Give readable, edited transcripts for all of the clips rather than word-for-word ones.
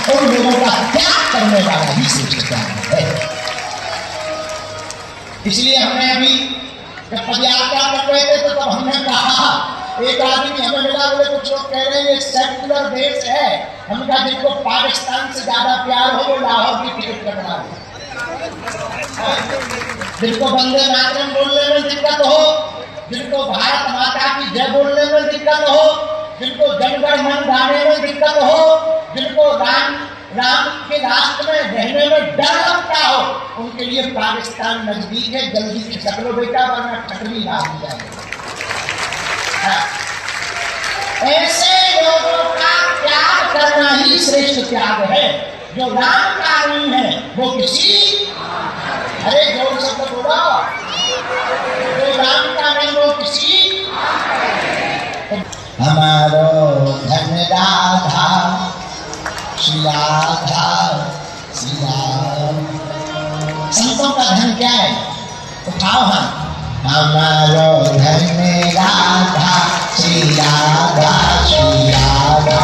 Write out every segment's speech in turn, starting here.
उन लोगों का त्याग करने वाला ही श्रेष्ठ त्याग है। इसलिए हमने अभी जब पदयात्रा कर रहे थे तो तब हमने कहा, एक आदमी हमें मिला, बोले कुछ लोग कह रहे हैं ये सेक्युलर देश है। हम कहा जिनको पाकिस्तान से ज्यादा प्यार हो वो लाहौर की टिकट कटवा दो। जिनको वंदे मातरम बोलने में दिक्कत हो, जिनको भारत माता की जय बोलने में दिक्कत हो, जिनको जनगण मन गाने में दिक्कत हो, जिनको राम के राष्ट्र में रहने में डर लगता हो, उनके लिए पाकिस्तान नजदीक है। जल्दी से चलो बेटा वरना ठकरी ला दी जाएगी। ऐसे लोगों का त्याग करना ही श्रेष्ठ त्याग है। जो राम का नहीं है वो किसी, अरे जोर से तो बोलो, जो राम का नहीं वो किसी। हमारो धन राधा श्री राधा श्री राम। संतों का धन क्या है? उठाओ हम, हमारो धन राधा श्री राधा श्री राधा।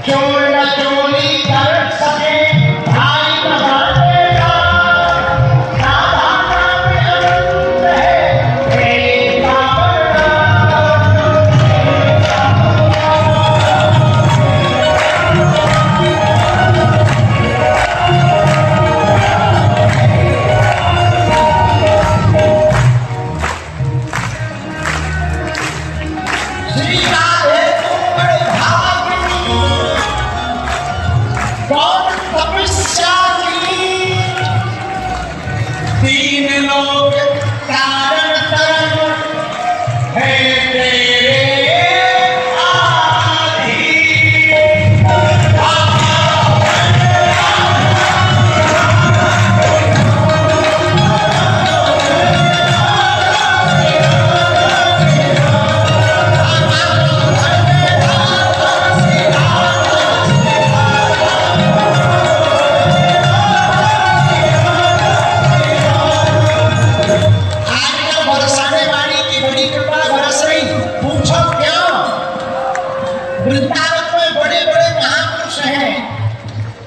चोर न चोरी कर सके भाई बगाने का, राधा नाम अनंत है हे कावड़ा। श्री राधे तुम बड़े भाग्यनी, कौन तपस्या की, तीन लोग कारण तरन है तेरे आधीन। आजकल बरसाने वाली की बड़ी कृपा बरस रही, पूछो क्यों? वृंदावन में बड़े बड़े महापुरुष हैं।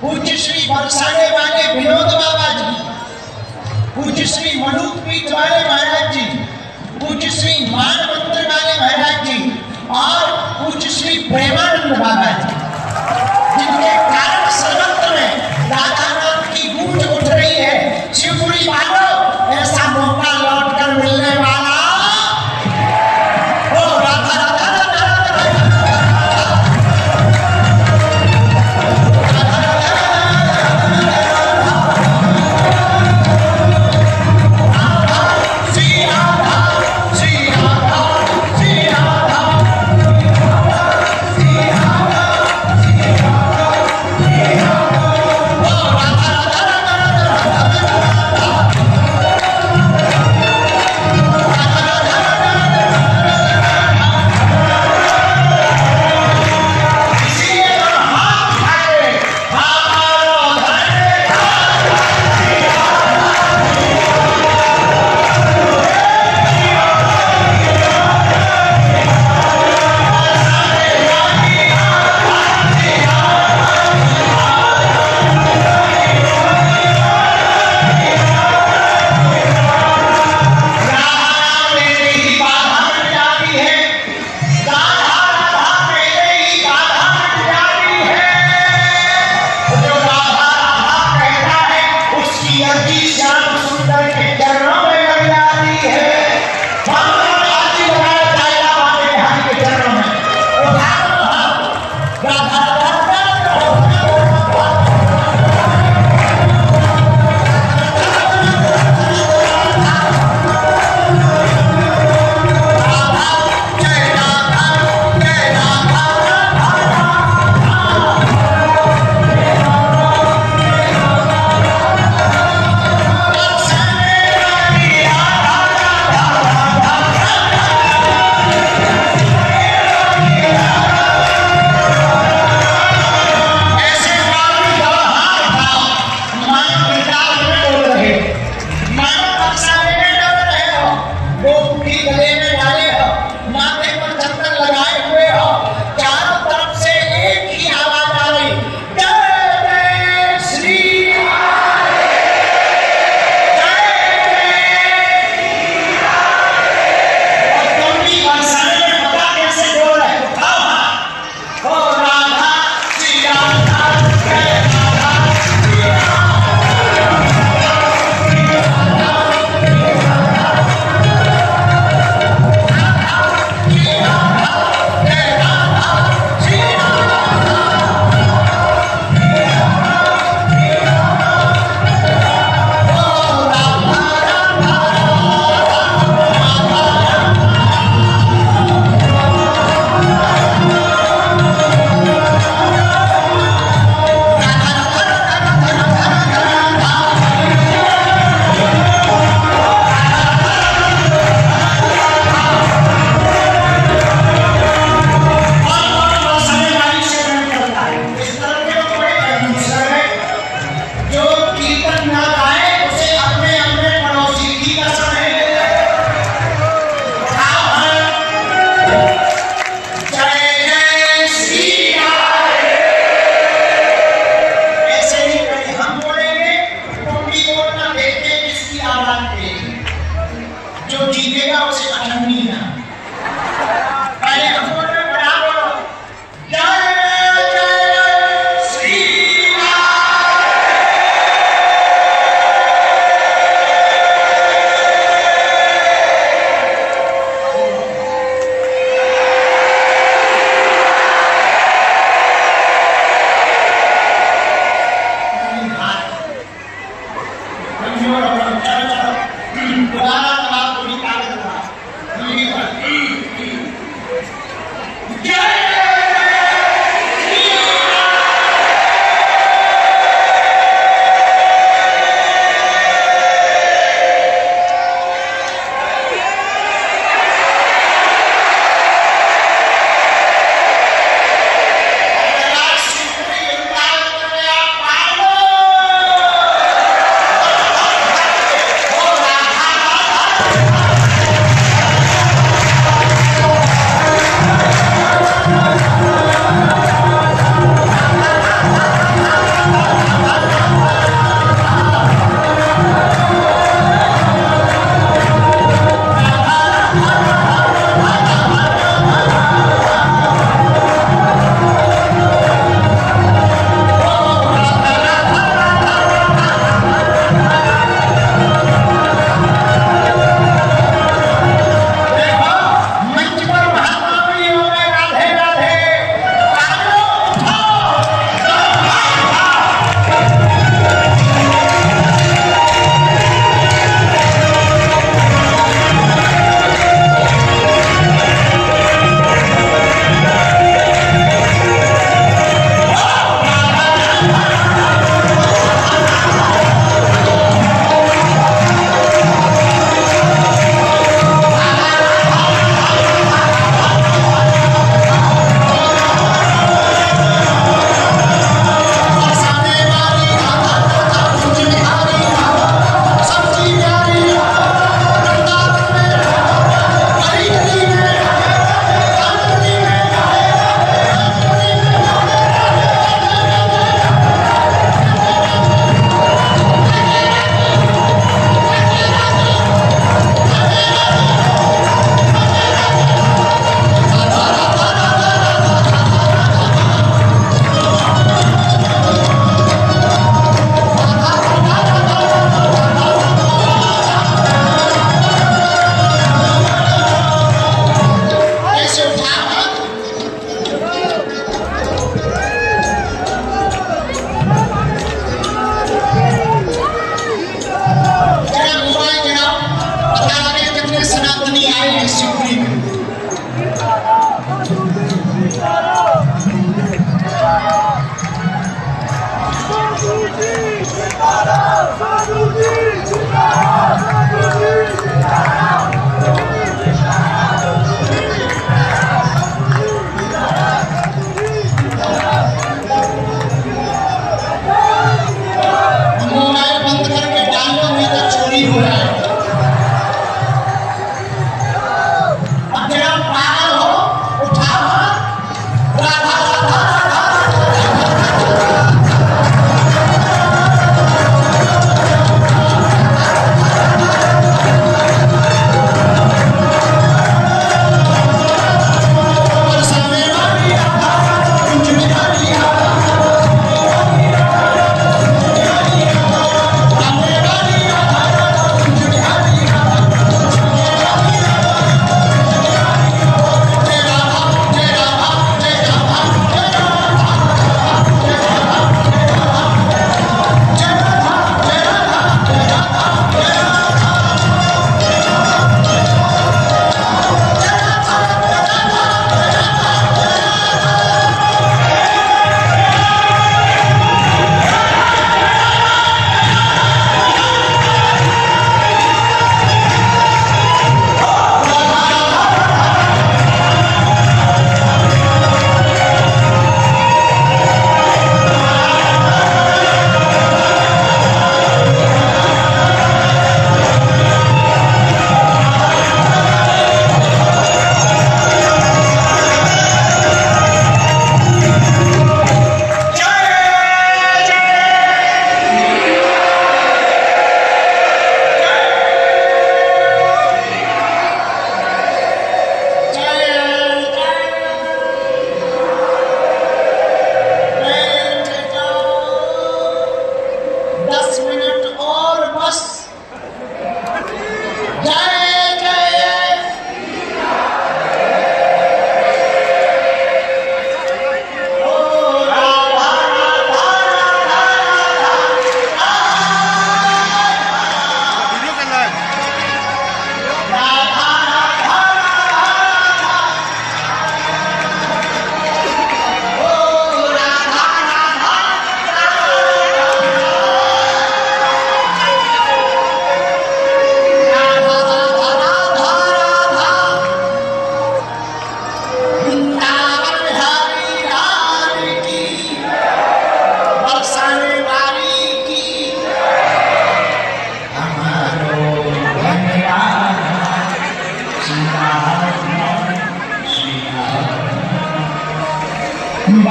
पूज्य श्री बरसाने वाले विनोद बाबा जी, पूज्य श्री मनुपीठ वाले महाराज जी, पूज्य श्री मान मंत्र वाले महाराज जी और पूज्य श्री प्रेमानंद बाबा जी, जिनके कारण सर्वत्र में राधा नाम की गूंज उठ रही है। शिवपुरी वालों, ऐसा मौका लौट कर मिलने वाला ओ राधा राधा राधा राधा, श्री राधा श्री राधा।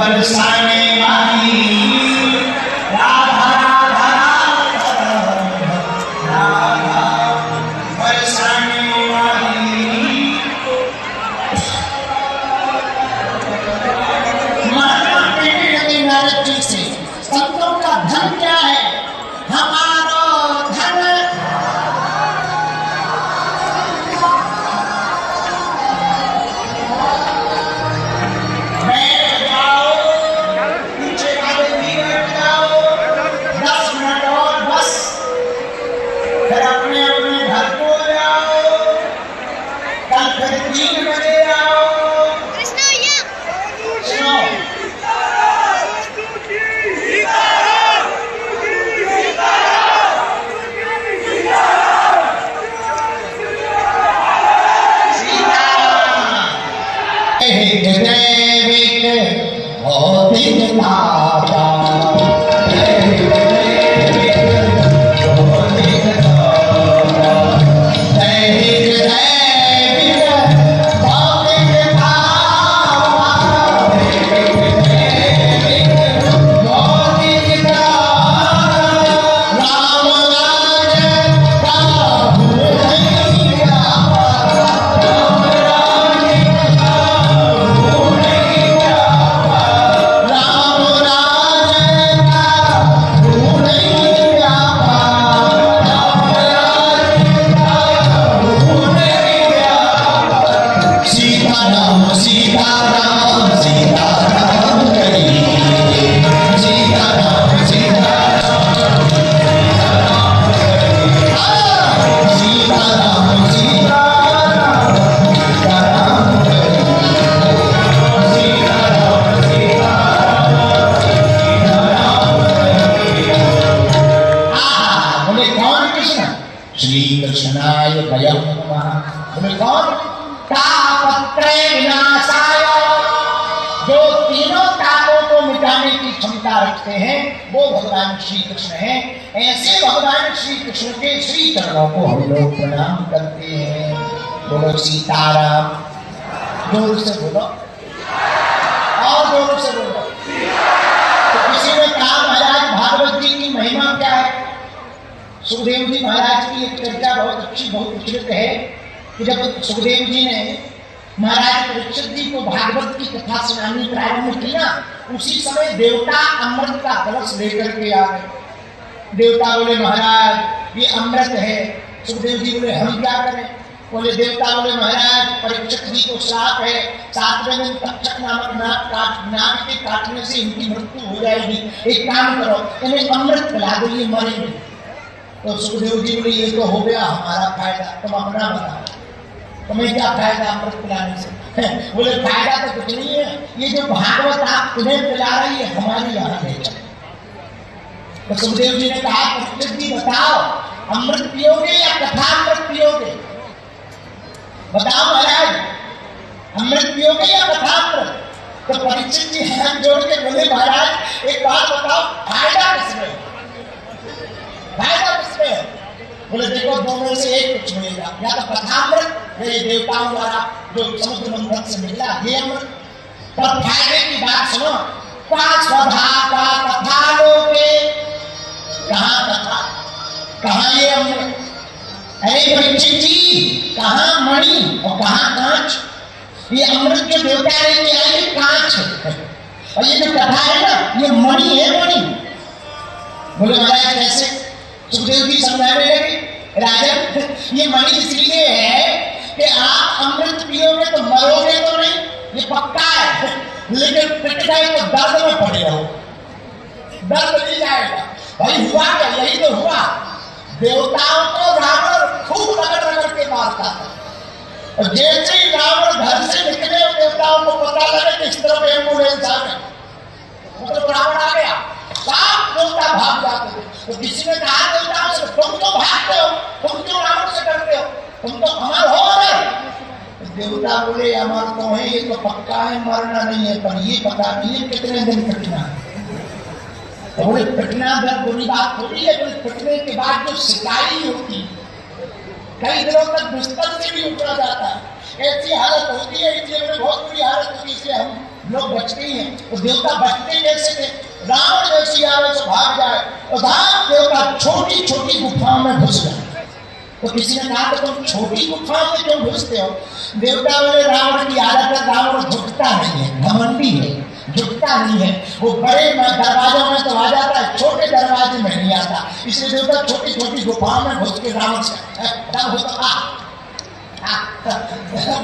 बरसाने वाली राधा राधा राधा बरसाने वाली। महात्मा प्रेमानंद महाराज जी से संतों का धन क्या है? हमारा धन जो तीनों तापों को मिटाने की क्षमता रखते हैं वो भगवान श्री कृष्ण हैं। ऐसे भगवान श्री कृष्ण के श्री चरणों को हम लोग प्रणाम करते हैं। बोलो सीताराम, जोर से बोलो और जोर से बोलो। तो किसी ने कहा महाराज भागवत जी की महिमा क्या है? सुखदेव जी महाराज की एक चर्चा बहुत अच्छी बहुत प्रचलित है कि जब सुखदेव जी ने महाराज परीक्षित जी को भागवत की कथा सुनानी प्रारंभ की ना, उसी समय देवता अमृत का कलश लेकर के आ गए। देवता बोले महाराज ये अमृत है। सुखदेव जी बोले हम क्या करें? बोले देवता बोले महाराज परीक्षित जी को श्राप है, 7वें दिन तक्षक नामक नाग के काटने से इनकी मृत्यु हो जाएगी। एक काम करो, इन्हें अमृत पिला दो, ये मरेंगे। तो सुखदेव जी बोले ये तो हो गया हमारा फायदा, तुम अपना बताओ तुम्हें क्या फायदा अमृत पिलाने से? बोले फायदा तो कुछ नहीं है, ये जो भागवत आप तुम्हें पिला रही है हमारी यहाँ ले चलो। तो सुखदेव जी ने कहा परीक्षित जी बताओ अमृत पियोगे या कथा अमृत पियोगे? बताओ महाराज अमृत पियोगे या कथा अमृत? तो परीक्षित जी हाथ जोड़ के बोले महाराज एक बात बताओ फायदा किसमें? फायदा किसमें? बोले देखो दोनों से एक कुछ मिलेगा, या तो कथामृत या देवताओं द्वारा जो समुद्र मंथन से मिला ये अमृत। पर फायदे की बात सुनो, स्वधा का कथा लोगे, कहाँ कथा कहाँ ये अमृत? अरे परीक्षित जी कहाँ मणि और कहाँ कांच? ये अमृत जो देवता लेके आए कांच है और ये जो कथा है ना ये मणि है, मणि। बोले महाराज कैसे? सुखदेव जी समझाने लगे राजन ये मणि इसलिए है कि आप अमृत पियोगे तो मरोगे तो नहीं, ये पक्का है, लेकिन पिट गए तो दर्द में पड़े रहो, दर्द नहीं जाएगा। भाई हुआ क्या? यही तो हुआ। देवताओं को रावण खूब रगड़ रगड़ के मारता था और जैसे ही रावण घर से निकले देवताओं को पता लगा कि इस तरफ एम्बुलेंस आ गई, मतलब रावण आ गया, साफ देवता भाग जाते थे। तो किसी ने कहा देवताओं से तुम तो भागते हो, तुम क्यों रावण से डरते हो, तुम तो अमर हो गए। देवता बोले अमर तो है, ये तो पक्का है, मरना नहीं है, पर ये पता नहीं है कितने दिन कटना है। तो बोले कटना दर बुरी बात थोड़ी है, बोले कटने के बाद जो सिकाई होती कई दिनों तक बिस्तर से भी उठा जाता है, ऐसी हालत होती है, इसलिए बहुत बुरी हालत होती है। इसलिए हम लोग बचते ही हैं। तो देवता बचते कैसे थे? रावण जैसी आवे तो भाग जाए और भाग देवता छोटी छोटी गुफाओं में घुस जाए। तो किसी ने कहा कि तुम छोटी गुफाओं में क्यों घुसते हो? देवता बोले रावण की आदत है, रावण झुकता नहीं है, घमंडी है, झुकता नहीं है। वो बड़े दरवाजों में तो आ जाता है, छोटे दरवाजे में नहीं आता। इसलिए देवता छोटी छोटी गुफाओं में घुस के रावण से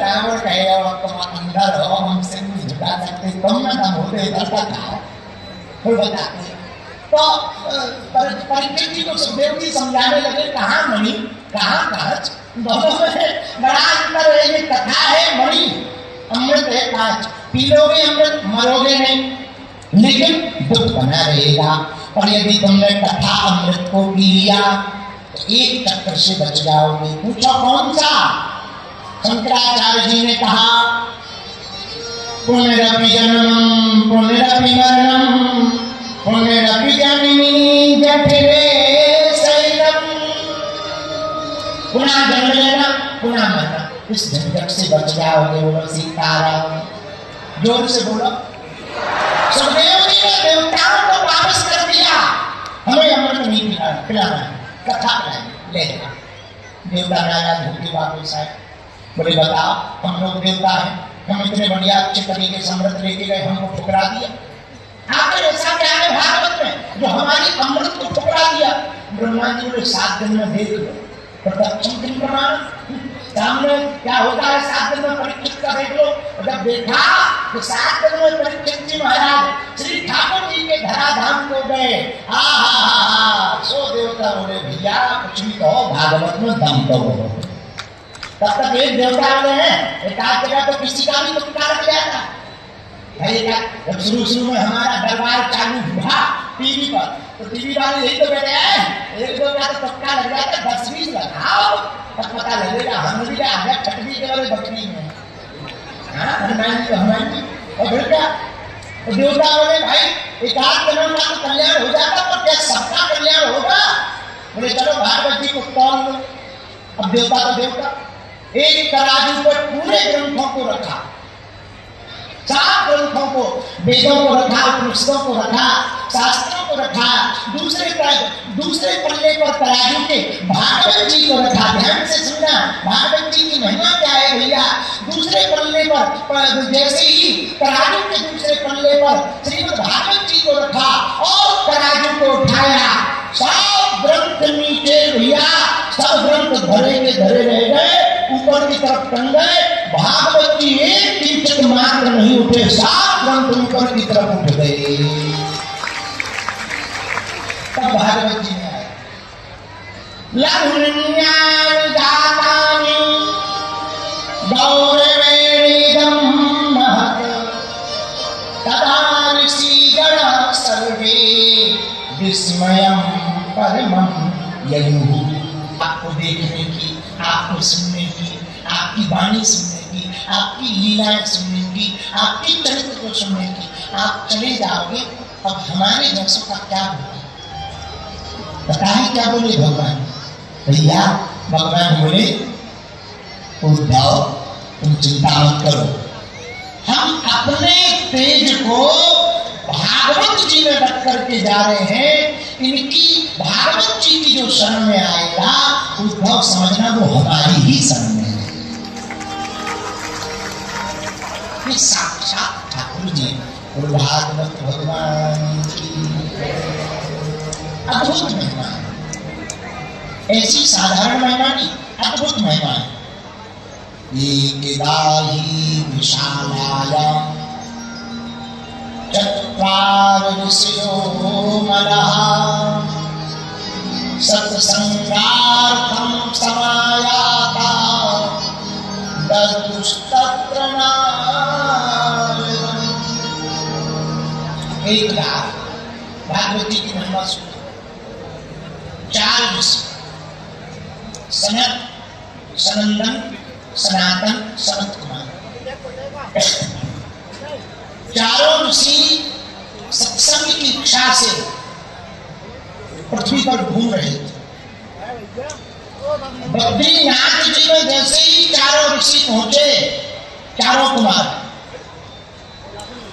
रावण कहेगा तुम अंदर हो, हमसे नहीं झुका सकते, तुम ना दम होते इधर का था फिर बताते। तो परीक्षित जी को सुखदेव जी समझाने लगे, कहाँ मणि कहाँ कांच, दोनों में बड़ा अंतर है। ये कथा है मणि, अमृत है कांच। पी लोगे अमृत मरोगे नहीं, लेकिन दुख बना रहेगा। और यदि तुमने कथा अमृत को पी लिया तो एक चक्कर से बच जाओगे। पूछो कौन सा? शंकराचार्य जी ने कहा पुनरपि जन्मं पुनरपि मरणं पुनरपि जननी जठरे शयनम्। पुनः जन्म लेना, पुनः मरना, इस झंझट से बच जाओगे। बोलो सीताराम, जोर से बोलो। सुखदेव जी ने देवताओं को वापस कर दिया, हमें अमृत नहीं पिलाना है, कथा पिलाएंगे, ले जाओ। देवता राजा भूखे वापस आए, बोले बताओ हम लोग देवता हैं, हम इतने बढ़िया अच्छे तरीके से अमृत लेके गए, हमको ठुकरा दिया। आखिर ऐसा क्या है भागवत में जो हमारी अमृत को ठुकरा दिया? ब्रह्मा जी बोले 7 दिन में देख लो, प्रत्यक्ष दिन प्रमाण सामने क्या होता है। 7 दिन में परीक्षित का देख लो। जब देखा तो 7 दिन में परीक्षित जी महाराज श्री ठाकुर जी के धराधाम को गए। सो देवता बोले भैया कुछ भी कहो, भागवत में दम तो बोलो। तब तक एक देवता वाले हैं, एक आध जगह तो किसी का भी तुक्का लग जाता भाई। जब शुरू में हमारा दरबार चालू हुआ टीवी पर, तो टीवी वाले यही तो कहते हैं एक दो का तो तुक्का लग जाता, 10-20 लगाओ तब पता लगेगा। हम भी क्या आगे खटवी के वाले बकरी में हनुमान। और फिर क्या देवता बोले भाई एक आध जन्म का तो कल्याण हो जाता, तो क्या सबका कल्याण होगा? बोले चलो भागवत जी को तौल लो। अब देवता तो देवता एक तराजू पर पूरे ग्रंथों को रखा, 7 ग्रंथों को, वेदों को रखा, उपनिषदों को रखा, शास्त्रों को रखा। दूसरे पल्ले पर तराजू के भागवत जी को रखा। ध्यान से सुनना, भागवत जी की महिमा क्या है भैया। दूसरे पल्ले पर जैसे ही तराजू के दूसरे पल्ले पर श्रीमद् भागवत जी को रखा और तराजू को उठाया, सब ग्रंथ नीचे भैया, सब ग्रंथ धरे के धरे रह गए, ऊपर की तरफ टंग गए। भागवत जी एक किंचित मात्र नहीं उठे, 7 ग्रंथ ऊपर की तरफ उठ गए। तब भागवत जी ने आए, लघुन्यानि दातानि गौरवेणीदं महत् तदा ऋषिगणाः सर्वे विस्मयं परमं ययुः। आपको देखने की, आपको सुनने की, आपकी वाणी सुनने की, आपकी लीलाएं सुनने की, आपकी चरित्र को सुनने की, आप चले जाओगे। अब हमारे दर्शकों का क्या होगा? बताएं क्या बोले भगवान? भैया भगवान बोले उद्धव तुम चिंता मत करो, हम अपने तेज को भागवत जी में रख करके जा रहे हैं। इनकी भागवत जी की जो शरण में आएगा, उद्धव समझना वो हमारी ही शरण में है। ये साक्षात ठाकुर जी और भागवत भगवान की अद्भुत महिमा है। ऐसी साधारण महिमा नहीं, अद्भुत महिमा है। एकदाहि विशालायां चत्वार ऋषयो मलः सत्संगार्थं समायाता ददुस्तत्र नारदम्। एक बार भागवती की महिमा सुनो। 4 ऋषि सनत, सनंदन, सनातन, सनत कुमार, चारों ऋषि सत्संग की इच्छा से पृथ्वी पर घूम रहे थे। बद्रीनाथ जी में जैसे ही चारों ऋषि पहुंचे, चारों कुमार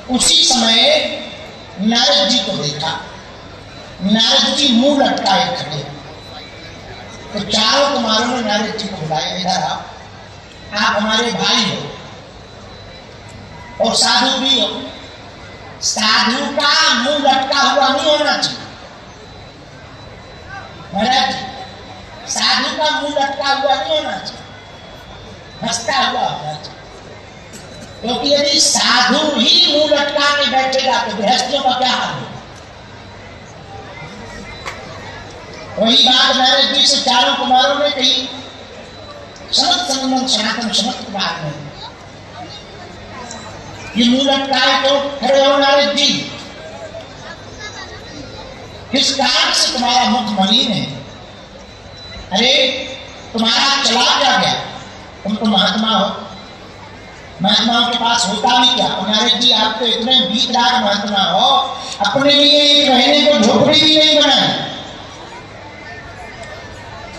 उसी समय नारद जी को देखा। नारद जी मुंह लटकाए खड़े। तो चारों कुमारों ने नारद जी को बुलाया, इधर आप हमारे भाई हो और साधु भी हो। साधु का मुंह लटका हुआ नहीं होना चाहिए महाराज जी, साधु का मुंह लटका हुआ नहीं होना चाहिए, हंसता हुआ होना चाहिए। क्योंकि यदि साधु ही मुंह लटका के बैठेगा तो गृहस्थियों का क्या हाल होगा। वही बात नारद जी से चारों कुमारों ने कही। समस्त संबंध सनातन समस्त बात में ये मुंह लटकाए तो खड़े हो नारद जी, किस कारण से तुम्हारा मुख मलिन है? अरे तुम्हारा चला क्या गया? तुम तो महात्मा हो, महात्माओं के पास होता भी क्या? नारद जी आप तो इतने वीतराग महात्मा हो, अपने लिए एक रहने को झोपड़ी भी नहीं बनाई।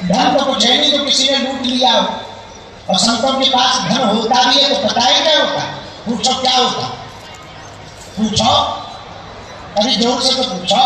धन तो कुछ है नहीं, तो किसी ने लूट लिया हो। और संतों के पास धन होता भी है तो पता है क्या होता? पूछो क्या होता? पूछो, अरे जोर से तो पूछो।